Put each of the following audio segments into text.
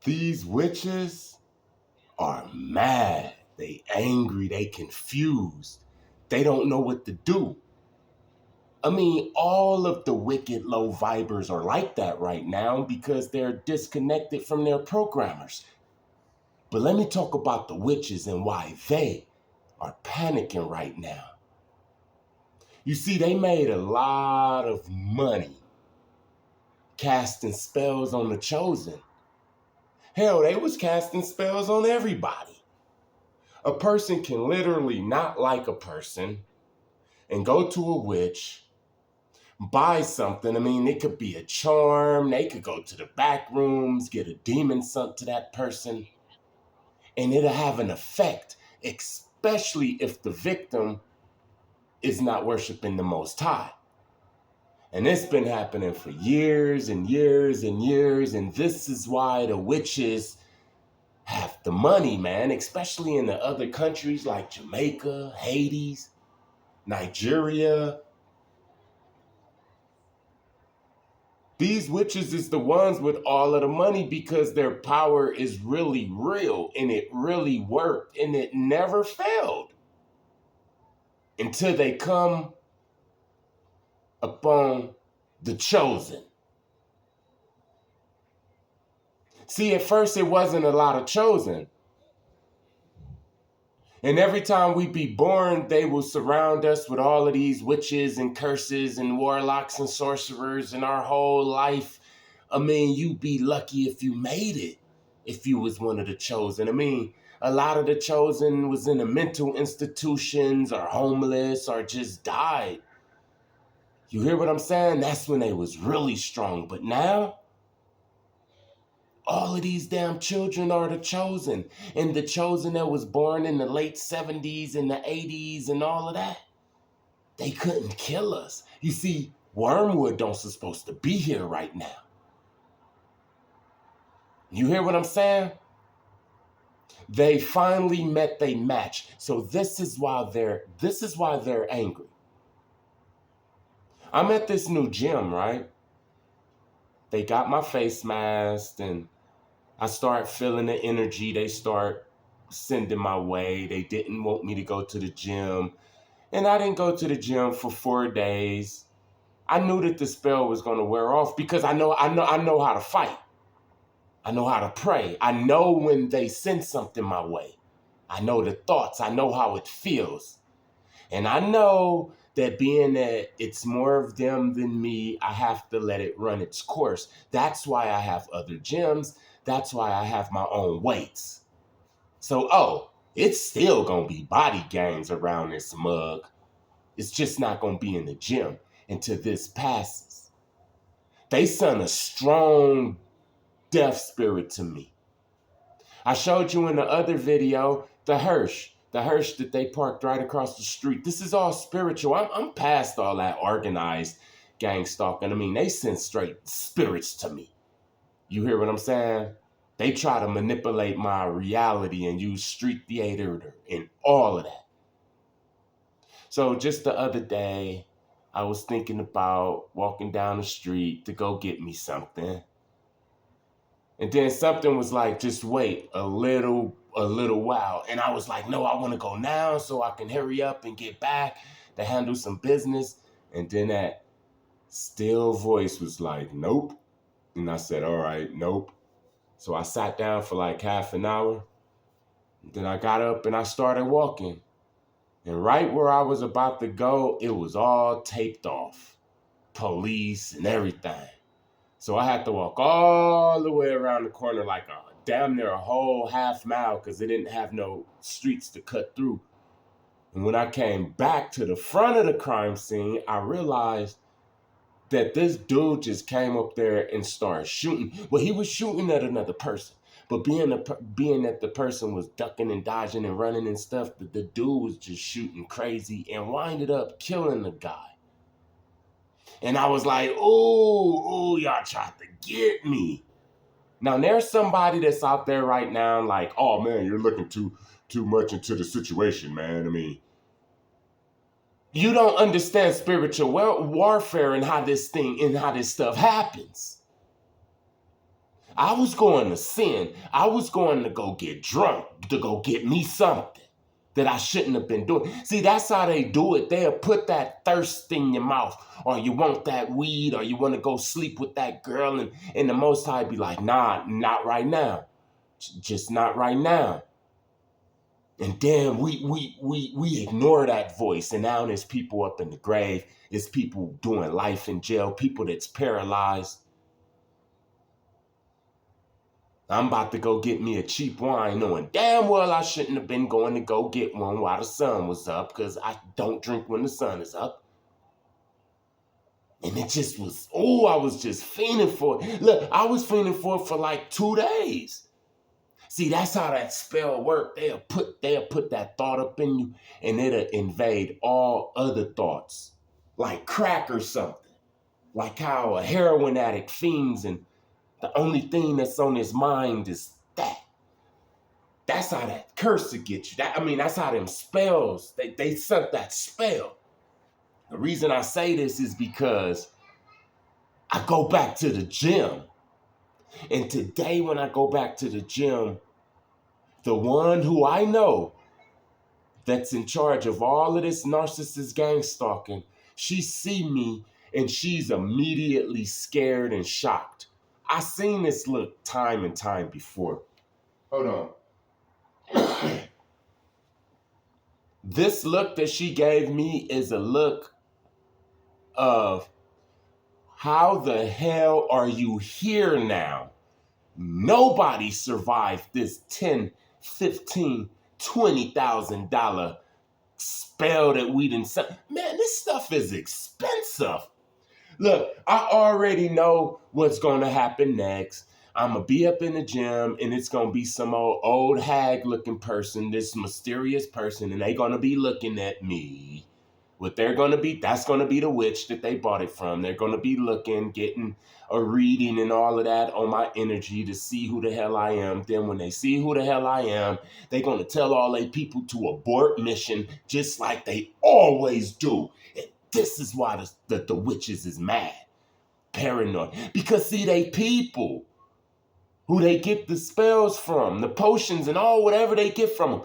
These witches are mad. They angry. They confused. They don't know what to do. I mean, all of the wicked low vibers are like that right now because they're disconnected from their programmers. But let me talk about the witches and why they are panicking right now. You see, they made a lot of money casting spells on the chosen. Hell, they was casting spells on everybody. A person can literally not like a person and go to a witch, buy something. I mean, it could be a charm. They could go to the back rooms, get a demon sent to that person, and it'll have an effect, especially if the victim is not worshiping the Most High. And it's been happening for years and years and years, and this is why the witches have the money, man, especially in the other countries like Jamaica, Haiti, Nigeria. These witches is the ones with all of the money because their power is really real and it really worked and it never failed until they come upon the chosen. See, at first it wasn't a lot of chosen. And every time we be born, they will surround us with all of these witches and curses and warlocks and sorcerers and our whole life. I mean, you be lucky if you made it, if you was one of the chosen. I mean, a lot of the chosen was in the mental institutions or homeless or just died. You hear what I'm saying? That's when they was really strong. But now, all of these damn children are the chosen. And the chosen that was born in the late 70s and the 80s and all of that, they couldn't kill us. You see, Wormwood don't supposed to be here right now. You hear what I'm saying? They finally met their match. So this is why they're angry. I'm at this new gym, right? They got my face masked and I start feeling the energy they start sending my way. They didn't want me to go to the gym. And I didn't go to the gym for 4 days. I knew that the spell was going to wear off because I know how to fight. I know how to pray. I know when they send something my way. I know the thoughts. I know how it feels. And I know that being that it's more of them than me, I have to let it run its course. That's why I have other gyms. That's why I have my own weights. So, it's still going to be body gangs around this mug. It's just not going to be in the gym until this passes. They sent a strong death spirit to me. I showed you in the other video, the hearse that they parked right across the street. This is all spiritual. I'm past all that organized gang stalking. I mean, they send straight spirits to me. You hear what I'm saying? They try to manipulate my reality and use street theater and all of that. So just the other day, I was thinking about walking down the street to go get me something. And then something was like, just wait a little while. And I was like, no, I want to go now so I can hurry up and get back to handle some business. And then that still voice was like, nope. And I said, all right, nope. So I sat down for like half an hour. Then I got up and I started walking. And right where I was about to go, it was all taped off. Police and everything. So I had to walk all the way around the corner like damn near a whole half mile because they didn't have no streets to cut through. And when I came back to the front of the crime scene, I realized that this dude just came up there and started shooting. Well, he was shooting at another person. But being that the person was ducking and dodging and running and stuff, the dude was just shooting crazy and winded up killing the guy. And I was like, ooh, y'all tried to get me. Now, there's somebody that's out there right now like, oh, man, you're looking too much into the situation, man. I mean, you don't understand spiritual warfare and how this stuff happens. I was going to sin. I was going to go get drunk, to go get me something that I shouldn't have been doing. See, that's how they do it. They'll put that thirst in your mouth, or you want that weed, or you want to go sleep with that girl, and the Most High be like, nah, not right now. Just not right now. And then we ignore that voice, and now there's people up in the grave. There's people doing life in jail, people that's paralyzed. I'm about to go get me a cheap wine, knowing damn well I shouldn't have been going to go get one while the sun was up, because I don't drink when the sun is up. And it just was, I was just fiending for it. Look, I was fiending for it for like 2 days. See, that's how that spell works. They'll put that thought up in you, and it'll invade all other thoughts, like crack or something. Like how a heroin addict fiends, and the only thing that's on his mind is that. That's how that curse will get you. That's how them spells, they sent that spell. The reason I say this is because I go back to the gym. And today when I go back to the gym, the one who I know that's in charge of all of this narcissist gang stalking, she see me and she's immediately scared and shocked. I seen this look time and time before. Hold on. This look that she gave me is a look of, how the hell are you here now? Nobody survived this $10, $15, $20,000 spell that we didn't sell. Man, this stuff is expensive. Look, I already know what's going to happen next. I'm going to be up in the gym, and it's going to be some old hag-looking person, this mysterious person, and they're going to be looking at me. What they're going to be, that's going to be the witch that they bought it from. They're going to be looking, getting a reading and all of that on my energy to see who the hell I am. Then when they see who the hell I am, they're going to tell all they people to abort mission, just like they always do. And this is why the witches is mad, paranoid. Because see, they people who they get the spells from, the potions and all whatever they get from them.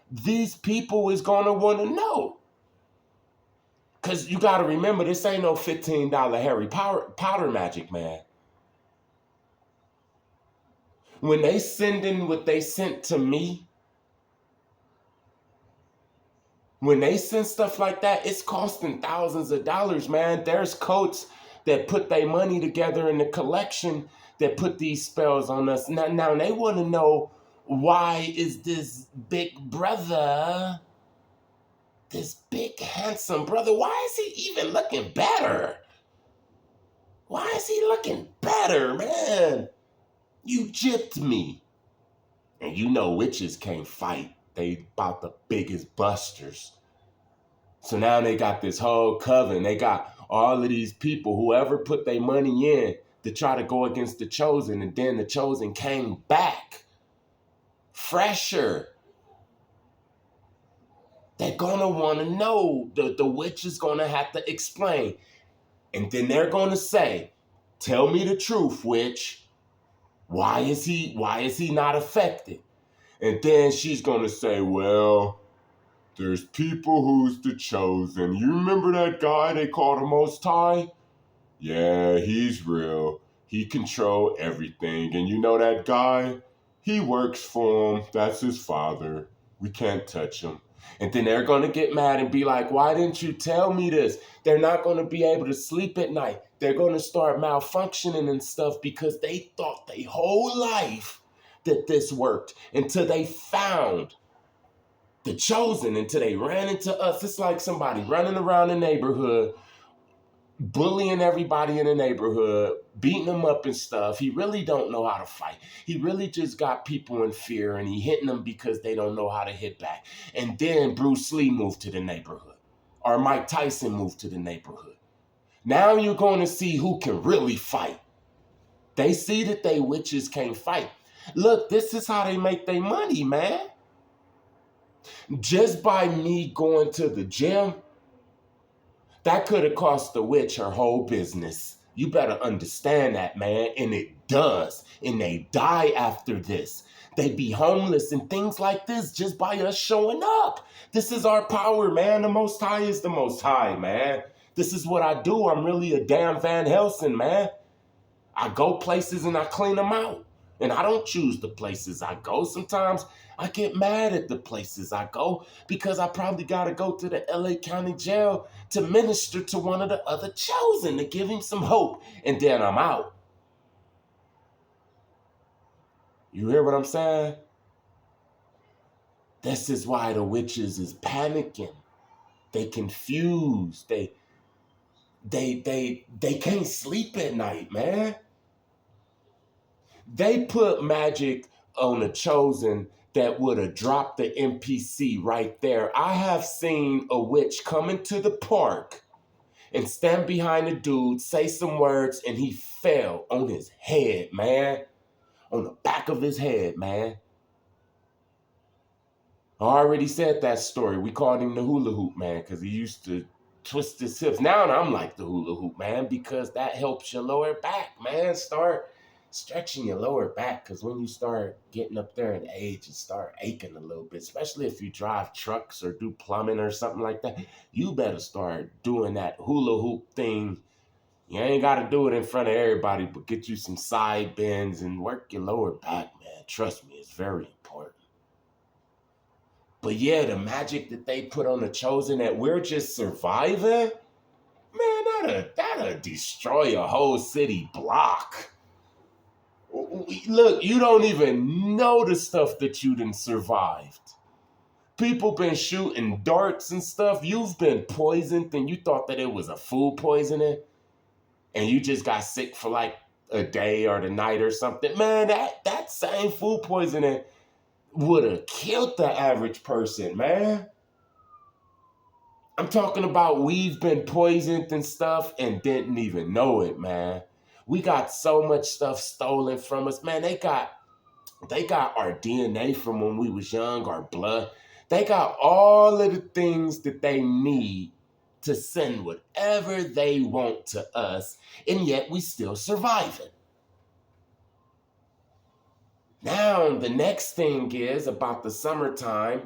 These people is going to want to know. Because you got to remember, this ain't no $15 Harry Potter magic, man. When they send in what they sent to me, when they send stuff like that, it's costing thousands of dollars, man. There's coats that put their money together in the collection that put these spells on us. Now they want to know, why is this big brother, this big handsome brother, why is he even looking better? Why is he looking better, man? You gypped me. And you know witches can't fight. They about the biggest busters. So now they got this whole coven. They got all of these people, whoever put their money in to try to go against the chosen. And then the chosen came back fresher. They're going to want to know. The witch is going to have to explain. And then they're going to say, tell me the truth, witch. Why is he not affected? And then she's going to say, well, there's people who's the chosen. You remember that guy they called the Most High? Yeah, he's real. He control everything. And you know that guy? He works for him. That's his father. We can't touch him. And then they're going to get mad and be like, why didn't you tell me this? They're not going to be able to sleep at night. They're going to start malfunctioning and stuff because they thought their whole life that this worked until they found the chosen, until they ran into us. It's like somebody running around the neighborhood, bullying everybody in the neighborhood, beating them up and stuff. He really don't know how to fight. He really just got people in fear, and he hitting them because they don't know how to hit back. And then Bruce Lee moved to the neighborhood, or Mike Tyson moved to the neighborhood. Now you're going to see who can really fight. They see that they witches can't fight. Look, this is how they make their money, man. Just by me going to the gym, that could have cost the witch her whole business. You better understand that, man. And it does. And they die after this. They be homeless and things like this just by us showing up. This is our power, man. The Most High is the Most High, man. This is what I do. I'm really a damn Van Helsing, man. I go places and I clean them out. And I don't choose the places I go. Sometimes I get mad at the places I go because I probably got to go to the LA County Jail to minister to one of the other chosen to give him some hope. And then I'm out. You hear what I'm saying? This is why the witches is panicking. They confused. They can't sleep at night, man. They put magic on a chosen that would have dropped the NPC right there. I have seen a witch come into the park and stand behind a dude, say some words, and he fell on his head, man. On the back of his head, man. I already said that story. We called him the hula hoop man because he used to twist his hips. Now I'm like the hula hoop man because that helps your lower back, man. Start stretching your lower back because when you start getting up there in age, it start aching a little bit, especially if you drive trucks or do plumbing or something like that. You better start doing that hula hoop thing. You ain't got to do it in front of everybody, but get you some side bends and work your lower back, man. Trust me, it's very important. But yeah, the magic that they put on the chosen that we're just surviving, man, that'll destroy a whole city block. Look, you don't even know the stuff that you done survived. People been shooting darts and stuff. You've been poisoned and you thought that it was a food poisoning and you just got sick for like a day or the night or something. Man, that same food poisoning would have killed the average person, man. I'm talking about we've been poisoned and stuff and didn't even know it, man. We got so much stuff stolen from us, man. They got our DNA from when we was young, our blood. They got all of the things that they need to send whatever they want to us, and yet we still surviving. Now, the next thing is about the summertime.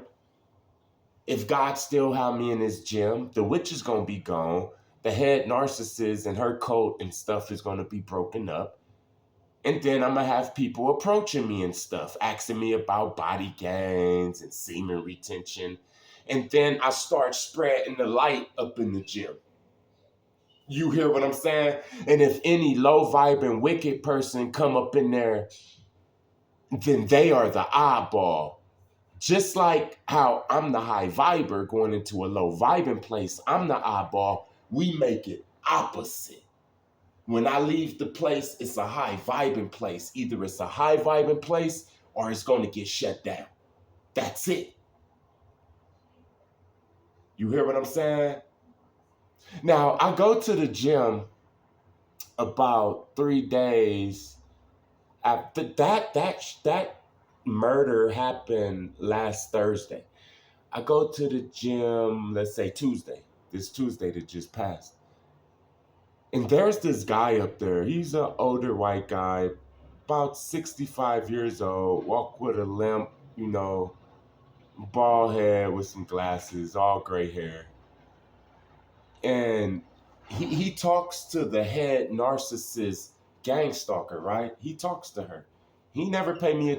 If God still have me in his gym, the witch is going to be gone. The head narcissist and her cult and stuff is going to be broken up. And then I'm going to have people approaching me and stuff, asking me about body gains and semen retention. And then I start spreading the light up in the gym. You hear what I'm saying? And if any low vibing wicked person come up in there, then they are the eyeball. Just like how I'm the high viber going into a low vibing place, I'm the eyeball. We make it opposite. When I leave the place, it's a high vibing place. Either it's a high vibing place or it's going to get shut down. That's it. You hear what I'm saying? Now, I go to the gym about 3 days after that murder happened last Thursday. I go to the gym, let's say Tuesday, this Tuesday that just passed. And there's this guy up there. He's an older white guy, about 65 years old, walk with a limp, bald head with some glasses, all gray hair. And he talks to the head narcissist gang stalker, right? He talks to her. He never paid me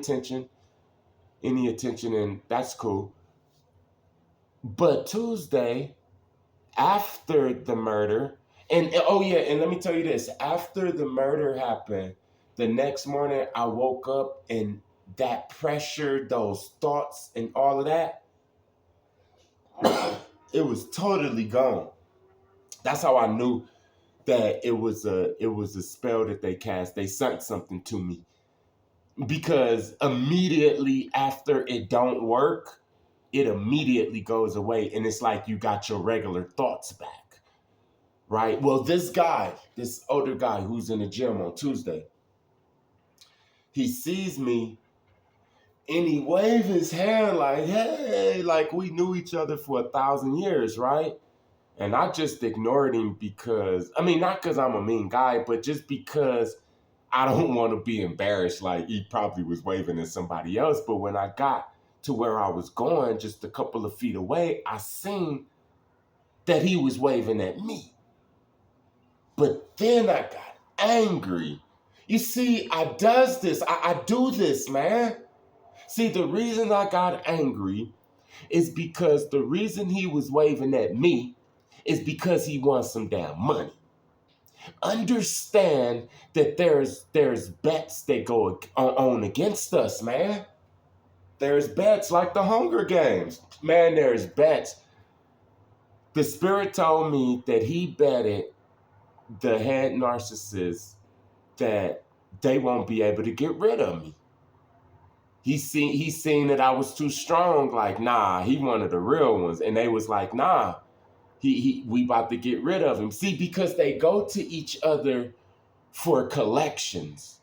any attention, and that's cool. But Tuesday, after the murder, and oh yeah, and let me tell you this, after the murder happened, the next morning I woke up and that pressure, those thoughts and all of that, it was totally gone. That's how I knew that it was a spell that they cast. They sent something to me. Because immediately after it don't work, it immediately goes away. And it's like you got your regular thoughts back, right? Well, this older guy who's in the gym on Tuesday, he sees me and he waved his hand like, hey, like we knew each other for 1,000 years, right? And I just ignored him because, not because I'm a mean guy, but just because I don't want to be embarrassed like he probably was waving at somebody else. But when I got to where I was going, just a couple of feet away, I seen that he was waving at me. But then I got angry. You see, I do this, man. See, the reason I got angry is because the reason he was waving at me is because he wants some damn money. Understand that there's bets that go on against us, man. There's bets like the Hunger Games. Man, there's bets. The spirit told me that he betted the head narcissist that they won't be able to get rid of me. He seen that I was too strong. Like, nah, he one of the real ones. And they was like, nah, we about to get rid of him. See, because they go to each other for collections.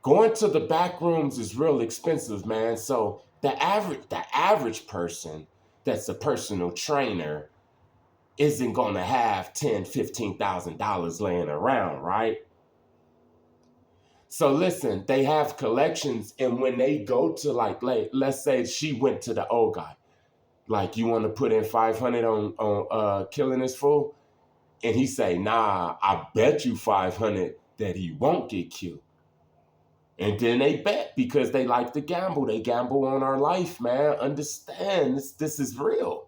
Going to the back rooms is real expensive, man. So the average person that's a personal trainer isn't gonna have $10,000, $15,000 laying around, right? So listen, they have collections, and when they go to like let's say she went to the old guy, like, you want to put in 500 on killing this fool, and he say, nah, I bet you 500 that he won't get killed. And then they bet because they like to gamble. They gamble on our life, man. Understand, this is real.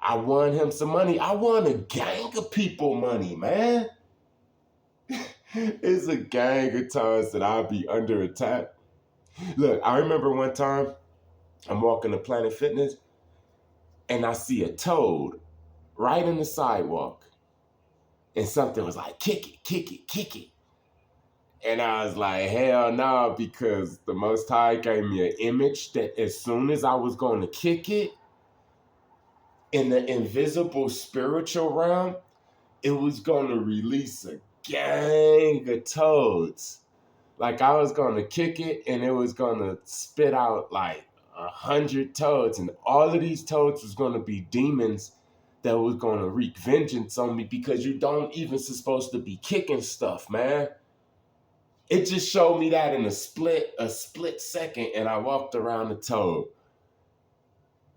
I won him some money. I won a gang of people money, man. It's a gang of times that I'll be under attack. Look, I remember one time I'm walking to Planet Fitness and I see a toad right in the sidewalk. And something was like, kick it, kick it, kick it. And I was like, hell no, because the Most High gave me an image that as soon as I was going to kick it, in the invisible spiritual realm, it was going to release a gang of toads. Like, I was going to kick it and it was going to spit out like 100 toads. And all of these toads was going to be demons that was going to wreak vengeance on me, because you don't even supposed to be kicking stuff, man. It just showed me that in a split second, and I walked around the toad.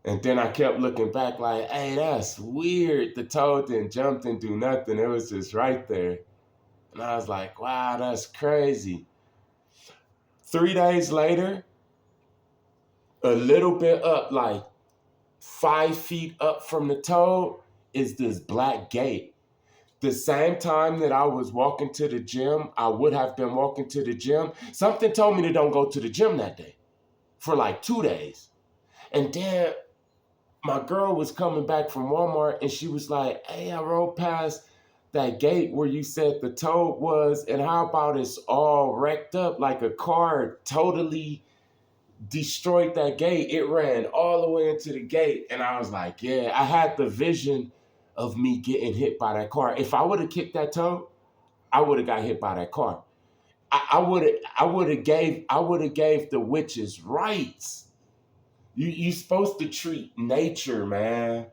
And then I kept looking back like, hey, that's weird. The toad didn't jump and do nothing. It was just right there. And I was like, wow, that's crazy. 3 days later, a little bit up, like 5 feet up from the toad, is this black gate. The same time that I was walking to the gym, I would have been walking to the gym. Something told me to don't go to the gym that day for like 2 days. And then my girl was coming back from Walmart and she was like, hey, I rode past that gate where you said the toad was, and how about it's all wrecked up, like a car totally destroyed that gate. It ran all the way into the gate. And I was like, yeah, I had the vision of me getting hit by that car. If I would have kicked that toad, I would have got hit by that car. I would have gave the witches rights. You supposed to treat nature, man.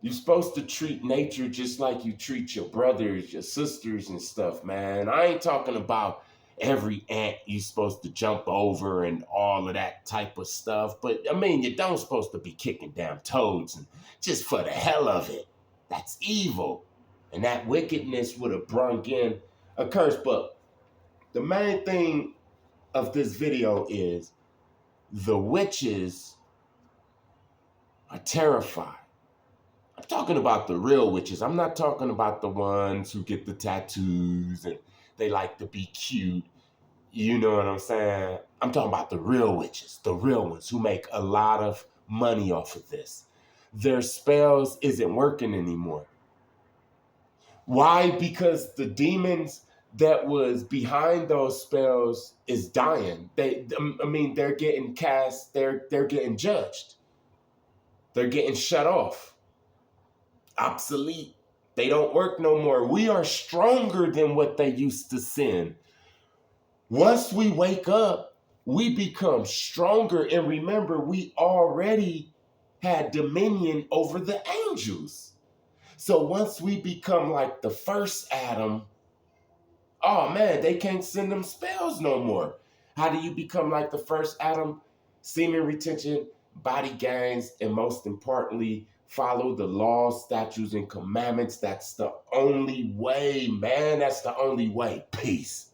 You're supposed to treat nature just like you treat your brothers, your sisters and stuff, man. I ain't talking about every ant you supposed to jump over and all of that type of stuff. But, I mean, you don't supposed to be kicking down toads and just for the hell of it. That's evil. And that wickedness would have brung in a curse. But the main thing of this video is the witches are terrified. I'm talking about the real witches. I'm not talking about the ones who get the tattoos and they like to be cute. You know what I'm saying? I'm talking about the real witches, the real ones who make a lot of money off of this. Their spells isn't working anymore. Why? Because the demons that was behind those spells is dying. They're getting cast, they're getting judged. They're getting shut off. Obsolete. They don't work no more. We are stronger than what they used to send. Once we wake up, we become stronger. And remember, we already had dominion over the angels. So once we become like the first Adam, Oh man, they can't send them spells no more. How do you become like the first Adam? Semen retention, body gains, and most importantly, follow the laws, statutes, and commandments. That's the only way, man. That's the only way. Peace.